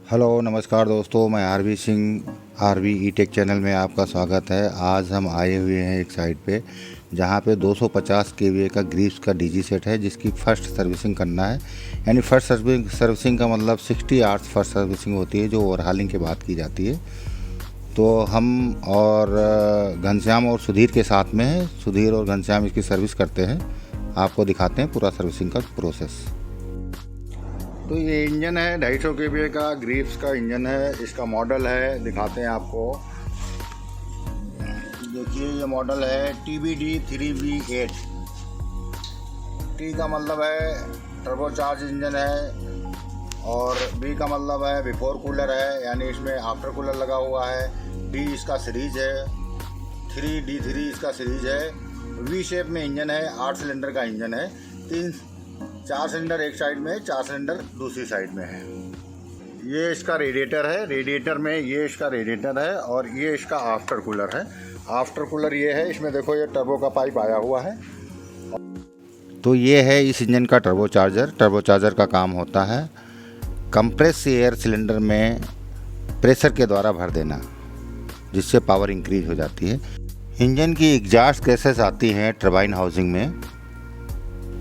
Hello नमस्कार दोस्तों, मैं आरवी सिंह आरवी ई टेक चैनल में आपका स्वागत है। आज हम आए हुए हैं एक साइट पे जहाँ पे 250 केवीए का ग्रीव्स का डीजी सेट है जिसकी फ़र्स्ट सर्विसिंग करना है। यानी फर्स्ट सर्विसिंग का मतलब 60 आवर्स फर्स्ट सर्विसिंग होती है जो ओवरहालिंग के बाद की जाती है। तो हम और घनश्याम और सुधीर के साथ में हैं। सुधीर और घनश्याम इसकी सर्विस करते हैं। आपको दिखाते हैं पूरा सर्विसिंग का प्रोसेस। तो ये इंजन है 250 केवीए का ग्रीव्स का इंजन है। इसका मॉडल है, दिखाते हैं आपको। देखिए ये मॉडल है TBD 3V8। T का मतलब है टर्बोचार्ज इंजन है और B का मतलब है बिफोर कूलर है, यानी इसमें आफ्टर कूलर लगा हुआ है। D इसका सीरीज है, 3D3 इसका सीरीज है। V शेप में इंजन है, 8 सिलेंडर का इंजन है। 4 सिलेंडर एक साइड में है, 4 सिलेंडर दूसरी साइड में है। ये इसका रेडिएटर है, रेडिएटर में ये इसका रेडिएटर है और ये इसका आफ्टर कूलर है। आफ्टर कूलर ये है, इसमें देखो ये टर्बो का पाइप आया हुआ है। तो ये है इस इंजन का टर्बोचार्जर। टर्बोचार्जर का काम होता है कंप्रेस एयर सिलेंडर में प्रेशर के द्वारा भर देना, जिससे पावर इंक्रीज हो जाती है। इंजन की एग्जॉस्ट गैसेस आती हैं टरबाइन हाउसिंग में,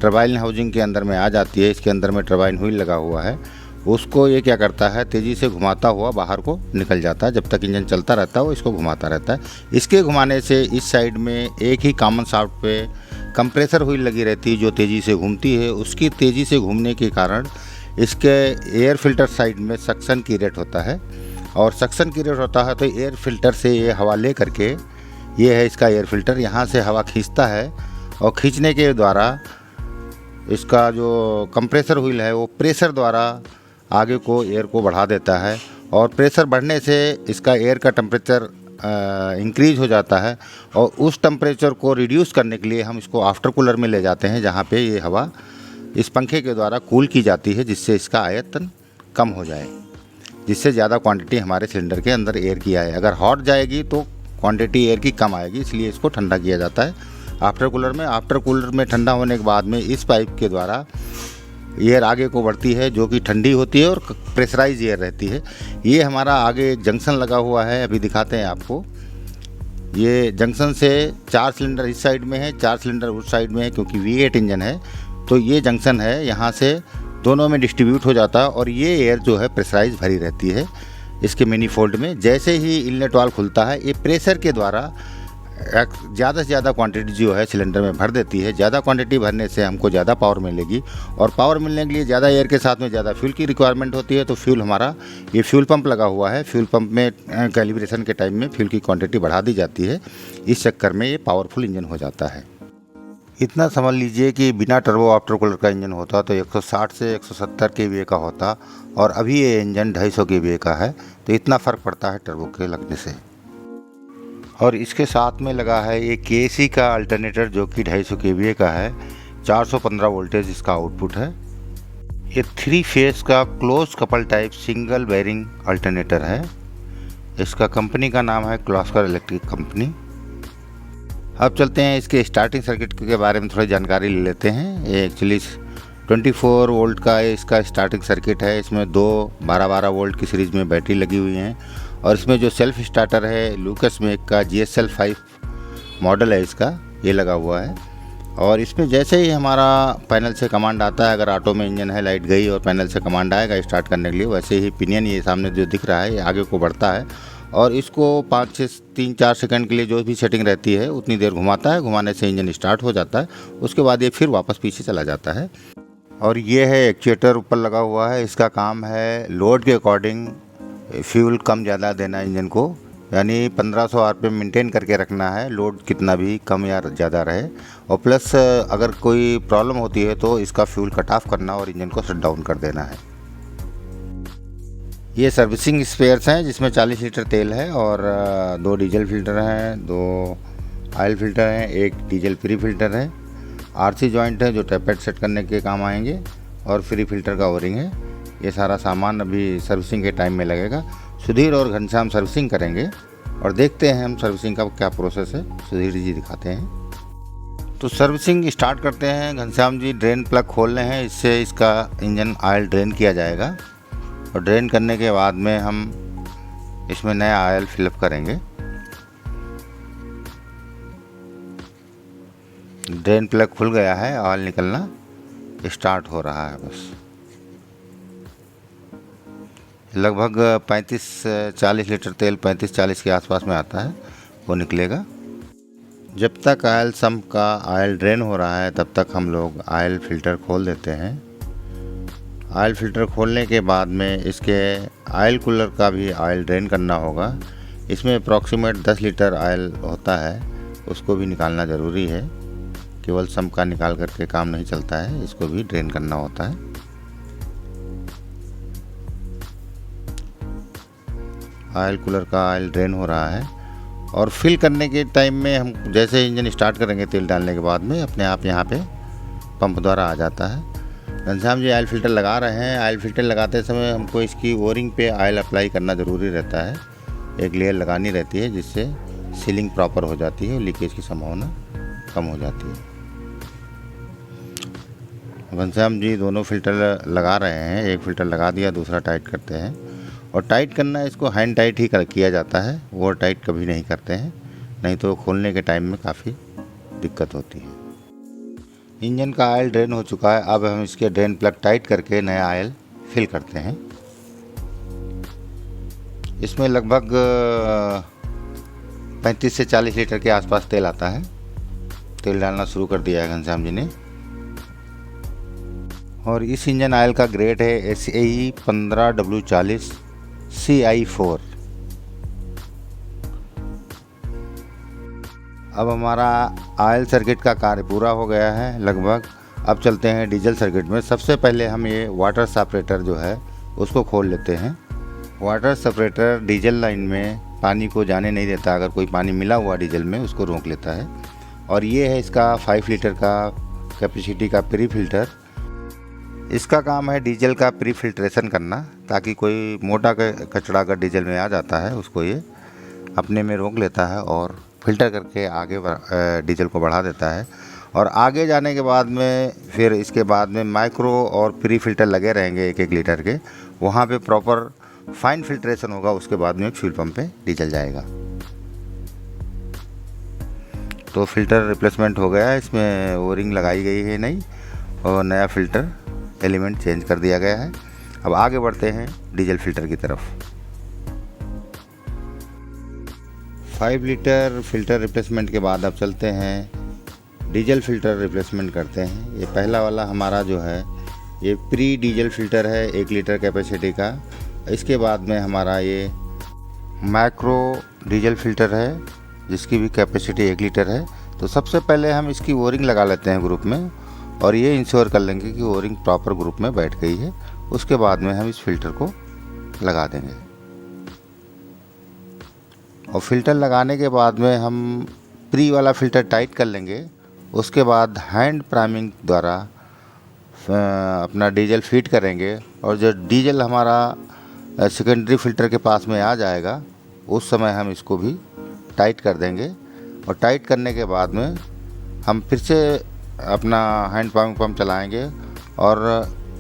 टरबाइन हाउसिंग के अंदर में आ जाती है। इसके अंदर में टरबाइन व्हील लगा हुआ है, उसको ये क्या करता है तेज़ी से घुमाता हुआ बाहर को निकल जाता है। जब तक इंजन चलता रहता है वो इसको घुमाता रहता है। इसके घुमाने से इस साइड में एक ही कॉमन शाफ्ट पे कंप्रेसर व्हील लगी रहती है जो तेज़ी से घूमती है। उसकी तेज़ी से घूमने के कारण इसके एयर फिल्टर साइड में सक्शन की रेट होता है, और सक्शन की रेट होता है तो एयर फिल्टर से ये हवा ले करके, ये है इसका एयर फिल्टर, यहाँ से हवा खींचता है और खींचने के द्वारा इसका जो कंप्रेसर व्हील है वो प्रेशर द्वारा आगे को एयर को बढ़ा देता है, और प्रेशर बढ़ने से इसका एयर का टेम्परेचर इंक्रीज हो जाता है। और उस टेम्परेचर को रिड्यूस करने के लिए हम इसको आफ्टर कूलर में ले जाते हैं, जहाँ पे ये हवा इस पंखे के द्वारा कूल की जाती है, जिससे इसका आयतन कम हो जाए, जिससे ज़्यादा क्वांटिटी हमारे सिलेंडर के अंदर एयर की आए। अगर हॉट जाएगी तो क्वांटिटी एयर की कम आएगी, इसलिए इसको ठंडा किया जाता है आफ्टर कूलर में। आफ्टर कूलर में ठंडा होने के बाद में इस पाइप के द्वारा एयर आगे को बढ़ती है, जो कि ठंडी होती है और प्रेशराइज एयर रहती है। ये हमारा आगे एक जंक्शन लगा हुआ है, अभी दिखाते हैं आपको। ये जंक्शन से 4 सिलेंडर इस साइड में है, 4 सिलेंडर उस साइड में है, क्योंकि V8 इंजन है। तो ये जंक्शन है, यहाँ से दोनों में डिस्ट्रीब्यूट हो जाता है और ये एयर जो है प्रेशराइज भरी रहती है इसके मैनीफोल्ड में। जैसे ही इनलेट वाल्व खुलता है, ये प्रेशर के द्वारा ज़्यादा से ज़्यादा क्वांटिटी जो है सिलेंडर में भर देती है। ज़्यादा क्वांटिटी भरने से हमको ज़्यादा पावर मिलेगी, और पावर मिलने के लिए ज़्यादा एयर के साथ में ज़्यादा फ्यूल की रिक्वायरमेंट होती है। तो फ्यूल हमारा ये फ्यूल पंप लगा हुआ है, फ्यूल पंप में कैलिब्रेशन के टाइम में फ्यूल की क्वांटिटी बढ़ा दी जाती है। इस चक्कर में ये पावरफुल इंजन हो जाता है। इतना समझ लीजिए कि बिना टर्बो आफ्टर कूलर का इंजन होता तो 160 से 170 केवीए का होता, और अभी ये इंजन 250 केवीए का है। तो इतना फ़र्क पड़ता है टर्बो के लगने से। और इसके साथ में लगा है ये KC का अल्टरनेटर, जो कि 250 केवीए का है। 415 वोल्टेज इसका आउटपुट है। ये 3 फेस का close couple type single bearing alternator है। इसका कंपनी का नाम है क्लॉस्कर इलेक्ट्रिक कंपनी। अब चलते हैं इसके स्टार्टिंग सर्किट के बारे में थोड़ी जानकारी ले लेते हैं। ये एक्चुअली 24 वोल्ट का इसका स्टार्टिंग सर्किट है। इसमें 2 12-12 वोल्ट की सीरीज़ में बैटरी लगी हुई हैं, और इसमें जो सेल्फ स्टार्टर है लूकस मेक का GSL 5 मॉडल है इसका, ये लगा हुआ है। और इसमें जैसे ही हमारा पैनल से कमांड आता है, अगर ऑटो में इंजन है, लाइट गई और पैनल से कमांड आएगा स्टार्ट करने के लिए, वैसे ही पिनियन ये सामने जो दिख रहा है ये आगे को बढ़ता है, और इसको 3-4 सेकंड के लिए जो भी सेटिंग रहती है उतनी देर घुमाता है। घुमाने से इंजन स्टार्ट हो जाता है, उसके बाद ये फिर वापस पीछे चला जाता है। और ये है एक्चुएटर ऊपर लगा हुआ है। इसका काम है लोड के अकॉर्डिंग फ्यूल कम ज़्यादा देना इंजन को, यानी 1500 आरपीएम मेंटेन करके रखना है, लोड कितना भी कम या ज़्यादा रहे। और प्लस अगर कोई प्रॉब्लम होती है तो इसका फ्यूल कट ऑफ करना और इंजन को शट डाउन कर देना है। ये सर्विसिंग स्पेयर्स हैं, जिसमें 40 लीटर तेल है और 2 डीजल फिल्टर हैं, 2 ऑयल फिल्टर हैं, 1 डीजल फ्री फिल्टर है, RC जॉइंट है जो टैपेट सेट करने के काम आएंगे, और फ्री फिल्टर का ओरिंग है। ये सारा सामान अभी सर्विसिंग के टाइम में लगेगा। सुधीर और घनश्याम सर्विसिंग करेंगे, और देखते हैं हम सर्विसिंग का क्या प्रोसेस है। सुधीर जी दिखाते हैं। तो सर्विसिंग स्टार्ट करते हैं। घनश्याम जी ड्रेन प्लग खोल रहे हैं, इससे इसका इंजन ऑयल ड्रेन किया जाएगा। और ड्रेन करने के बाद में हम इसमें नया ऑयल फिलअप करेंगे। ड्रेन प्लग खुल गया है, ऑयल निकलना स्टार्ट हो रहा है। बस लगभग 35-40 लीटर तेल 35-40 के आसपास में आता है, वो निकलेगा। जब तक ऑयल सम्प का ऑयल ड्रेन हो रहा है तब तक हम लोग ऑयल फ़िल्टर खोल देते हैं। ऑयल फ़िल्टर खोलने के बाद में इसके ऑयल कूलर का भी ऑयल ड्रेन करना होगा। इसमें अप्रॉक्सीमेट 10 लीटर ऑयल होता है, उसको भी निकालना ज़रूरी है। केवल सम्प का निकाल करके काम नहीं चलता है, इसको भी ड्रेन करना होता है। ऑयल कूलर का ऑयल ड्रेन हो रहा है और फिल करने के टाइम में हम जैसे इंजन स्टार्ट करेंगे तेल डालने के बाद में अपने आप यहाँ पे पंप द्वारा आ जाता है। घनश्याम जी ऑयल फ़िल्टर लगा रहे हैं। ऑयल फ़िल्टर लगाते समय हमको इसकी ओरिंग पे ऑयल अप्लाई करना ज़रूरी रहता है। एक लेयर लगानी रहती है जिससे सीलिंग प्रॉपर हो जाती है, लीकेज की संभावना कम हो जाती है। घनश्याम जी दोनों फ़िल्टर लगा रहे हैं, एक फ़िल्टर लगा दिया, दूसरा टाइट करते हैं। और टाइट करना इसको हैंड टाइट ही किया जाता है, ओवर टाइट कभी नहीं करते हैं, नहीं तो खोलने के टाइम में काफ़ी दिक्कत होती है। इंजन का ऑयल ड्रेन हो चुका है, अब हम इसके ड्रेन प्लग टाइट करके नया ऑयल फिल करते हैं। इसमें लगभग 35 से 40 लीटर के आसपास तेल आता है। तेल डालना शुरू कर दिया है घनश्याम जी ने। और इस इंजन ऑयल का ग्रेड है SAE 15W40 CI4। अब हमारा ऑयल सर्किट का कार्य पूरा हो गया है लगभग। अब चलते हैं डीजल सर्किट में। सबसे पहले हम ये वाटर सेपरेटर जो है उसको खोल लेते हैं। वाटर सेपरेटर डीजल लाइन में पानी को जाने नहीं देता, अगर कोई पानी मिला हुआ डीजल में उसको रोक लेता है। और ये है इसका 5 लीटर का कैपेसिटी का प्री फिल्टर। इसका काम है डीजल का प्री फिल्ट्रेशन करना, ताकि कोई मोटा कचरा अगर डीजल में आ जाता है उसको ये अपने में रोक लेता है और फिल्टर करके आगे डीजल को बढ़ा देता है। और आगे जाने के बाद में फिर इसके बाद में माइक्रो और प्री फिल्टर लगे रहेंगे 1-1 लीटर के, वहाँ पे प्रॉपर फाइन फिल्ट्रेशन होगा। उसके बाद में फ्यूल पंप पे डीजल जाएगा। तो फिल्टर रिप्लेसमेंट हो गया है, इसमें ओरिंग लगाई गई है नहीं, और नया फ़िल्टर एलिमेंट चेंज कर दिया गया है। अब आगे बढ़ते हैं डीजल फ़िल्टर की तरफ। 5 लीटर फ़िल्टर रिप्लेसमेंट के बाद अब चलते हैं डीजल फ़िल्टर रिप्लेसमेंट करते हैं। ये पहला वाला हमारा जो है ये प्री डीजल फ़िल्टर है 1 लीटर कैपेसिटी का। इसके बाद में हमारा ये माइक्रो डीजल फ़िल्टर है जिसकी भी कैपेसिटी 1 लीटर है। तो सबसे पहले हम इसकी ओरिंग लगा लेते हैं ग्रुप में, और ये इंश्योर कर लेंगे कि ओरिंग प्रॉपर ग्रुप में बैठ गई है। उसके बाद में हम इस फिल्टर को लगा देंगे। और फिल्टर लगाने के बाद में हम प्री वाला फ़िल्टर टाइट कर लेंगे। उसके बाद हैंड प्राइमिंग द्वारा अपना डीजल फीड करेंगे, और जब डीजल हमारा सेकेंडरी फ़िल्टर के पास में आ जाएगा उस समय हम इसको भी टाइट कर देंगे। और टाइट करने के बाद में हम फिर से अपना हैंड पंप चलाएंगे और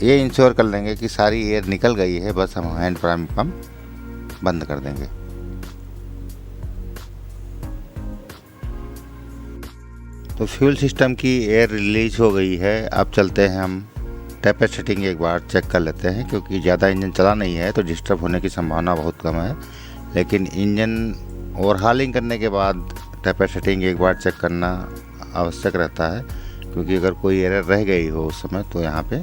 ये इंश्योर कर लेंगे कि सारी एयर निकल गई है। बस हम हैंड पंप बंद कर देंगे। तो फ्यूल सिस्टम की एयर रिलीज हो गई है। अब चलते हैं हम टेम्परेचर सेटिंग एक बार चेक कर लेते हैं, क्योंकि ज़्यादा इंजन चला नहीं है तो डिस्टर्ब होने की संभावना बहुत कम है। लेकिन इंजन ओवरहालिंग करने के बाद टेम्परेचर सेटिंग एक बार चेक करना आवश्यक रहता है, क्योंकि अगर कोई एरर रह गई हो उस समय तो यहाँ पे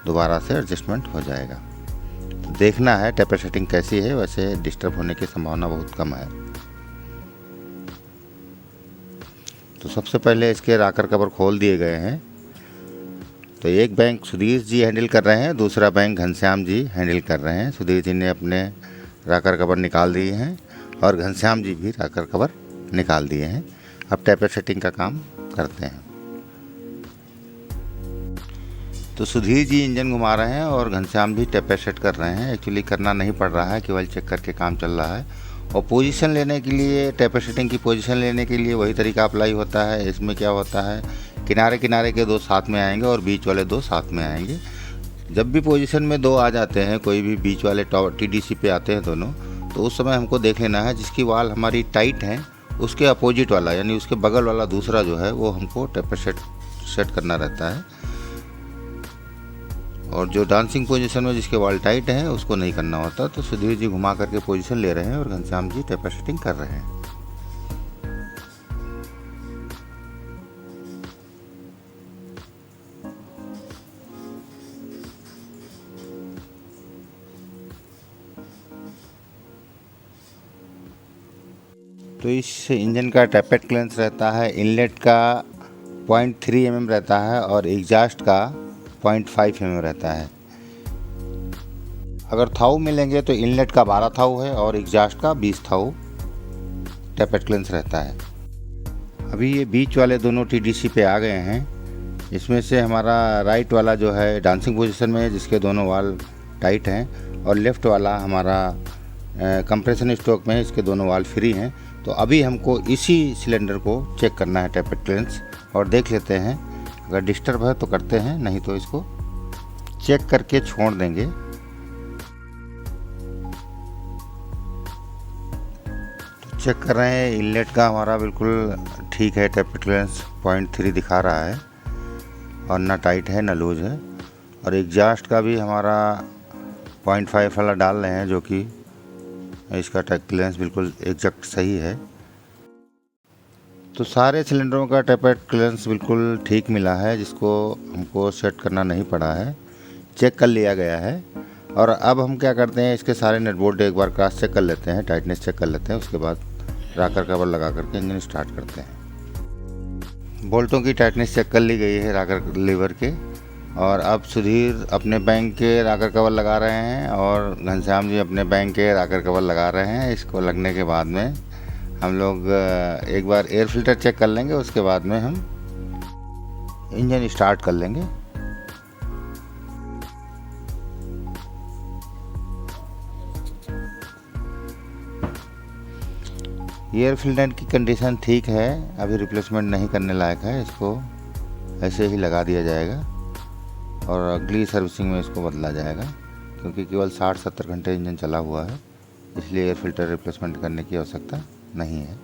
दोबारा से एडजस्टमेंट हो जाएगा। देखना है टेम्परेचर सेटिंग कैसी है, वैसे डिस्टर्ब होने की संभावना बहुत कम है। तो सबसे पहले इसके राकर कवर खोल दिए गए हैं। तो एक बैंक सुधीर जी हैंडल कर रहे हैं, दूसरा बैंक घनश्याम जी हैंडल कर रहे हैं। सुधीर जी ने अपने राकर कवर निकाल दिए हैं और घनश्याम जी भी राकर कवर निकाल दिए हैं। अब टेम्परेचर सेटिंग का काम करते हैं। तो सुधीर जी इंजन घुमा रहे हैं और घनश्याम जी टेम्परेचर सेट कर रहे हैं। एक्चुअली करना नहीं पड़ रहा है, केवल चेक करके काम चल रहा है। और पोजीशन लेने के लिए, टेम्परेचर सेटिंग की पोजीशन लेने के लिए वही तरीका अप्लाई होता है। इसमें क्या होता है, किनारे किनारे के 2 साथ में आएंगे और बीच वाले 2 साथ में आएंगे। जब भी पोजीशन में दो आ जाते हैं, कोई भी बीच वाले TDC पे आते हैं दोनों, तो उस समय हमको देख लेना है जिसकी वाल हमारी टाइट है उसके अपोजिट वाला यानी उसके बगल वाला दूसरा जो है वो हमको टेपर सेट करना रहता है, और जो डांसिंग पोजीशन में जिसके वाल टाइट है उसको नहीं करना होता। तो सुधीर जी घुमा करके पोजीशन ले रहे हैं और घनश्याम जी टेपर सेटिंग कर रहे हैं। तो इस इंजन का टैपेट क्लियरेंस रहता है, इनलेट का 0.3 mm रहता है और एग्जास्ट का 0.5 mm रहता है। अगर थाऊ मिलेंगे तो इनलेट का 12 थाऊ है और एग्जास्ट का 20 थाऊ टैपेट क्लियरेंस रहता है। अभी ये बीच वाले दोनों TDC पे आ गए हैं। इसमें से हमारा राइट वाला जो है डांसिंग पोजीशन में है जिसके दोनों वाल टाइट हैं, और लेफ़्ट वाला हमारा कंप्रेशन स्ट्रोक में है, इसके दोनों वाल फ्री हैं। तो अभी हमको इसी सिलेंडर को चेक करना है टैपेट क्लियरेंस, और देख लेते हैं। अगर डिस्टर्ब है तो करते हैं, नहीं तो इसको चेक करके छोड़ देंगे। तो चेक कर रहे हैं, इनलेट का हमारा बिल्कुल ठीक है, टैपेट क्लियरेंस 0.3 दिखा रहा है और ना टाइट है ना लूज है। और एग्जास्ट का भी हमारा 0.5 वाला डाल रहे हैं जो कि इसका टैपेट क्लियरेंस बिल्कुल एग्जैक्ट सही है। तो सारे सिलेंडरों का टैपेट क्लियरेंस बिल्कुल ठीक मिला है, जिसको हमको सेट करना नहीं पड़ा है, चेक कर लिया गया है। और अब हम क्या करते हैं, इसके सारे नट बोल्ट एक बार क्रॉस चेक कर लेते हैं, टाइटनेस चेक कर लेते हैं, उसके बाद रॉकर कवर लगा करके इंजन स्टार्ट करते हैं। बोल्टों की टाइटनेस चेक कर ली गई है रॉकर लीवर के, और अब सुधीर अपने बैंक के रॉकर कवर लगा रहे हैं और घनश्याम जी अपने बैंक के रॉकर कवर लगा रहे हैं। इसको लगने के बाद में हम लोग एक बार एयर फिल्टर चेक कर लेंगे, उसके बाद में हम इंजन स्टार्ट कर लेंगे। एयर फिल्टर की कंडीशन ठीक है, अभी रिप्लेसमेंट नहीं करने लायक है, इसको ऐसे ही लगा दिया जाएगा और अगली सर्विसिंग में इसको बदला जाएगा, क्योंकि केवल 60-70 घंटे इंजन चला हुआ है, इसलिए एयर फिल्टर रिप्लेसमेंट करने की आवश्यकता नहीं है।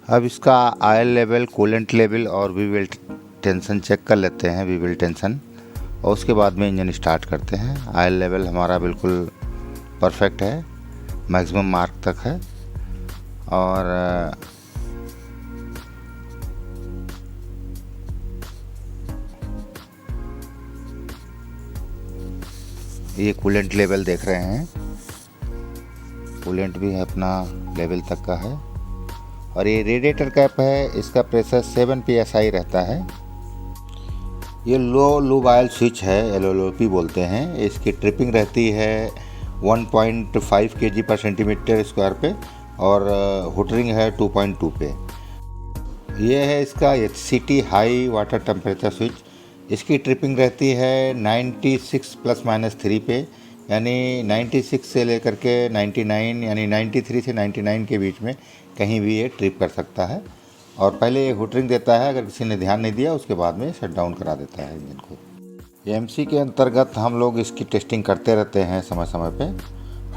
अब इसका ऑयल लेवल, कूलेंट लेवल और व्हील टेंशन चेक कर लेते हैं, व्हील टेंशन, और उसके बाद में इंजन स्टार्ट करते हैं। ऑयल लेवल हमारा बिल्कुल परफेक्ट है, मैक्सिमम मार्क तक है, और ये कूलेंट लेवल देख रहे हैं, कूलेंट भी अपना लेवल तक का है। और ये रेडिएटर कैप है, इसका प्रेशर 7 PSI रहता है। ये लो लूब ऑयल स्विच है, LLOP बोलते हैं। इसकी ट्रिपिंग रहती है 1.5 kg/cm² पे, और हुटरिंग है 2.2 पे। ये है इसका HCT high water temperature switch. इसकी ट्रिपिंग रहती है 96 ±3 पे, यानी 96 से लेकर के 99 यानी 93 से 99 के बीच में कहीं भी ये ट्रिप कर सकता है। और पहले ये हुटरिंग देता है, अगर किसी ने ध्यान नहीं दिया उसके बाद में शट डाउन करा देता है इंजन को। AMC के अंतर्गत हम लोग इसकी टेस्टिंग करते रहते हैं समय समय पे।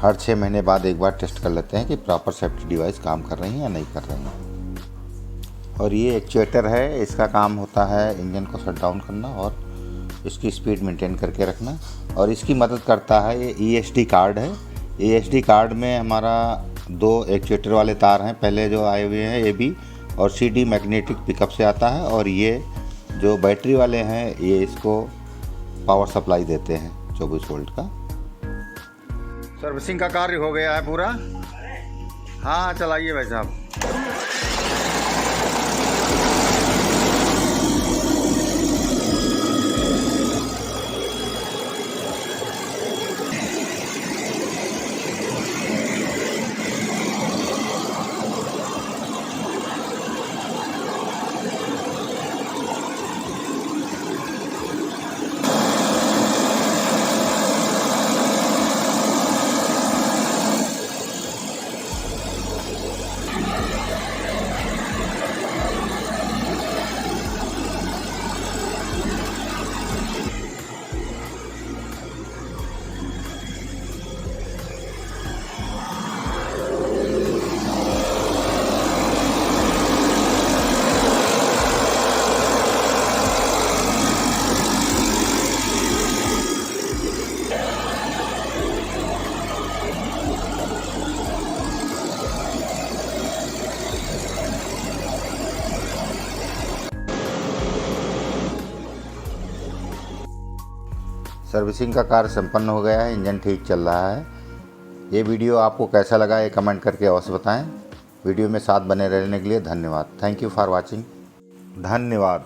हर 6 महीने बाद एक बार टेस्ट कर लेते हैं कि प्रॉपर सेफ्टी डिवाइस काम कर रही हैं या नहीं कर रही हैं। और ये एक्चुएटर है, इसका काम होता है इंजन को शट डाउन करना और इसकी स्पीड मेंटेन करके रखना, और इसकी मदद करता है ये ESD कार्ड है। ESD कार्ड में हमारा 2 एक्चुएटर वाले तार हैं, पहले जो आए हुए हैं AB और CD मैग्नेटिक पिकअप से आता है, और ये जो बैटरी वाले हैं ये इसको पावर सप्लाई देते हैं 24 वोल्ट का। सर्विसिंग का कार्य हो गया है पूरा। हाँ चलाइए भाई साहब। सर्विसिंग का कार्य संपन्न हो गया है, इंजन ठीक चल रहा है। ये वीडियो आपको कैसा लगा ये कमेंट करके अवश्य बताएं। वीडियो में साथ बने रहने के लिए धन्यवाद। Thank you for watching. धन्यवाद।